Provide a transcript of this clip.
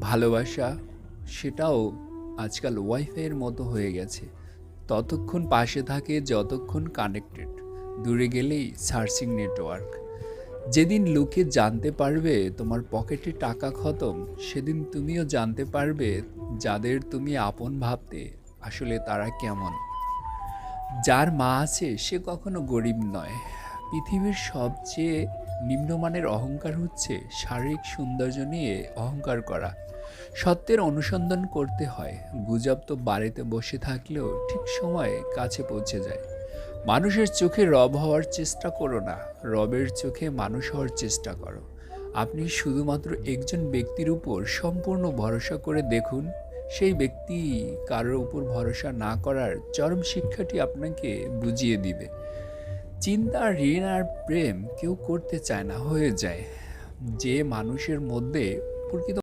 ভালোবাসা সেটাও আজকাল ওয়াইফাইয়ের মতো হয়ে গেছে। ততক্ষণ পাশে থাকে যতক্ষণ কানেক্টেড, দূরে গেলেই সার্চিং নেটওয়ার্ক। যেদিন লোকে জানতে পারবে তোমার পকেটে টাকা খতম, সেদিন তুমিও জানতে পারবে যাদের তুমি আপন ভাবতে আসলে তারা কেমন। যার মা আছে সে কখনো গরিব নয়। পৃথিবীর সবচেয়ে নিম্নমানের অহংকার হচ্ছে শারীরিক সৌন্দর্য নিয়ে অহংকার করা। সত্যের অনুসন্ধান করতে হয়। গুজব তো বাড়িতে বসে থাকলেও ঠিক সময়ে কাছে পৌঁছে যায়। মানুষের চোখে রব হওয়ার চেষ্টা করো না, রবের চোখে মানুষ হওয়ার চেষ্টা করো। আপনি শুধুমাত্র একজন ব্যক্তির উপর সম্পূর্ণ ভরসা করে দেখুন। সেই ব্যক্তি কারোর উপর ভরসা না করার চরম শিক্ষাটি আপনাকে বুঝিয়ে দিবে। চিন্তা, ঋণ আর প্রেম কেউ করতে চায় না, হয়ে যায়। যে মানুষের মধ্যে প্রকৃত